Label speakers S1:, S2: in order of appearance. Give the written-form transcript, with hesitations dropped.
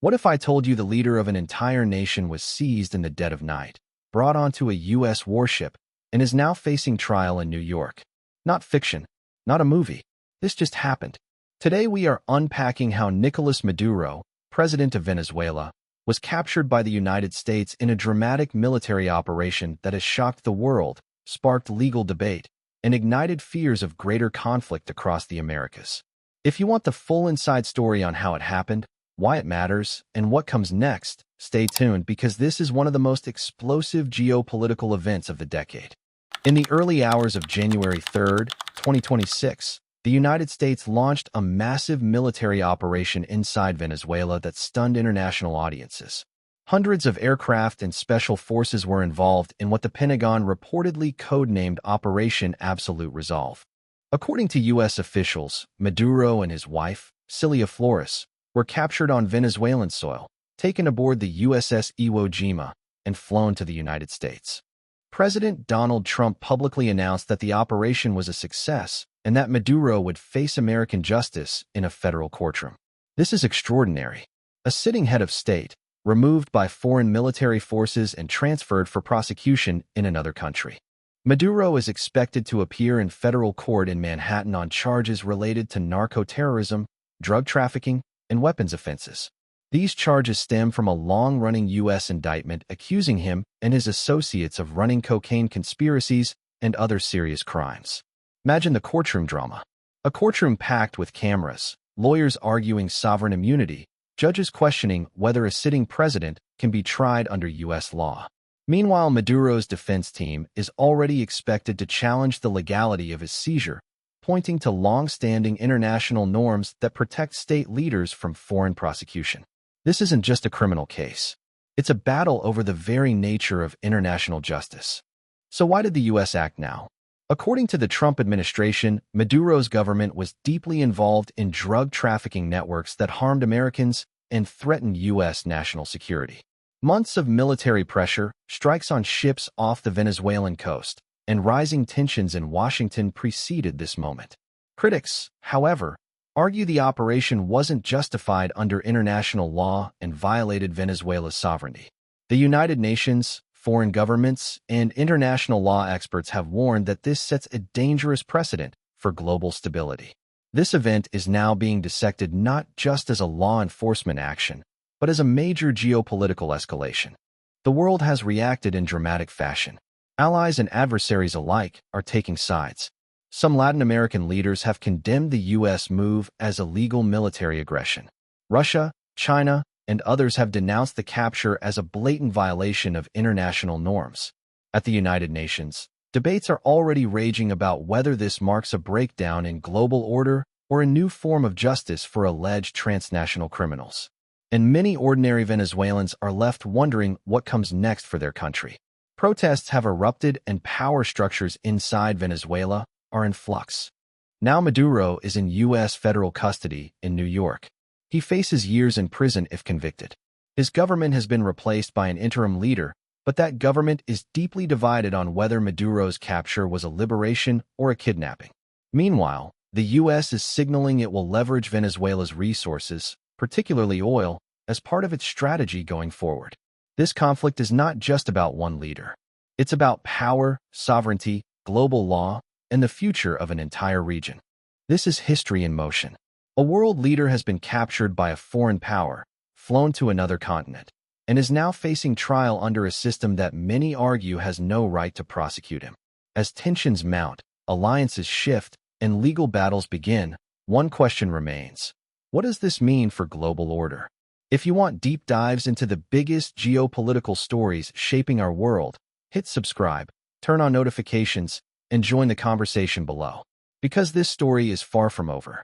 S1: What if I told you the leader of an entire nation was seized in the dead of night, brought onto a U.S. warship, and is now facing trial in New York? Not fiction, not a movie. This just happened. Today we are unpacking how Nicolás Maduro, president of Venezuela, was captured by the United States in a dramatic military operation that has shocked the world, sparked legal debate, and ignited fears of greater conflict across the Americas. If you want the full inside story on how it happened, why it matters, and what comes next, stay tuned because this is one of the most explosive geopolitical events of the decade. In the early hours of January 3rd, 2026, the United States launched a massive military operation inside Venezuela that stunned international audiences. Hundreds of aircraft and special forces were involved in what the Pentagon reportedly codenamed Operation Absolute Resolve. According to U.S. officials, Maduro and his wife, Cilia Flores, were captured on Venezuelan soil, taken aboard the USS Iwo Jima, and flown to the United States. President Donald Trump publicly announced that the operation was a success and that Maduro would face American justice in a federal courtroom. This is extraordinary. A sitting head of state, removed by foreign military forces and transferred for prosecution in another country. Maduro is expected to appear in federal court in Manhattan on charges related to narcoterrorism, drug trafficking, and weapons offenses. These charges stem from a long-running U.S. indictment accusing him and his associates of running cocaine conspiracies and other serious crimes. Imagine the courtroom drama. A courtroom packed with cameras, lawyers arguing sovereign immunity, judges questioning whether a sitting president can be tried under U.S. law. Meanwhile, Maduro's defense team is already expected to challenge the legality of his seizure, pointing to long-standing international norms that protect state leaders from foreign prosecution. This isn't just a criminal case. It's a battle over the very nature of international justice. So why did the U.S. act now? According to the Trump administration, Maduro's government was deeply involved in drug trafficking networks that harmed Americans and threatened U.S. national security. Months of military pressure, strikes on ships off the Venezuelan coast, and rising tensions in Washington preceded this moment. Critics, however, argue the operation wasn't justified under international law and violated Venezuela's sovereignty. The United Nations, foreign governments, and international law experts have warned that this sets a dangerous precedent for global stability. This event is now being dissected not just as a law enforcement action, but as a major geopolitical escalation. The world has reacted in dramatic fashion. Allies and adversaries alike are taking sides. Some Latin American leaders have condemned the U.S. move as illegal military aggression. Russia, China, and others have denounced the capture as a blatant violation of international norms. At the United Nations, debates are already raging about whether this marks a breakdown in global order or a new form of justice for alleged transnational criminals. And many ordinary Venezuelans are left wondering what comes next for their country. Protests have erupted and power structures inside Venezuela are in flux. Now Maduro is in U.S. federal custody in New York. He faces years in prison if convicted. His government has been replaced by an interim leader, but that government is deeply divided on whether Maduro's capture was a liberation or a kidnapping. Meanwhile, the U.S. is signaling it will leverage Venezuela's resources, particularly oil, as part of its strategy going forward. This conflict is not just about one leader. It's about power, sovereignty, global law, and the future of an entire region. This is history in motion. A world leader has been captured by a foreign power, flown to another continent, and is now facing trial under a system that many argue has no right to prosecute him. As tensions mount, alliances shift, and legal battles begin, one question remains. What does this mean for global order? If you want deep dives into the biggest geopolitical stories shaping our world, hit subscribe, turn on notifications, and join the conversation below. Because this story is far from over.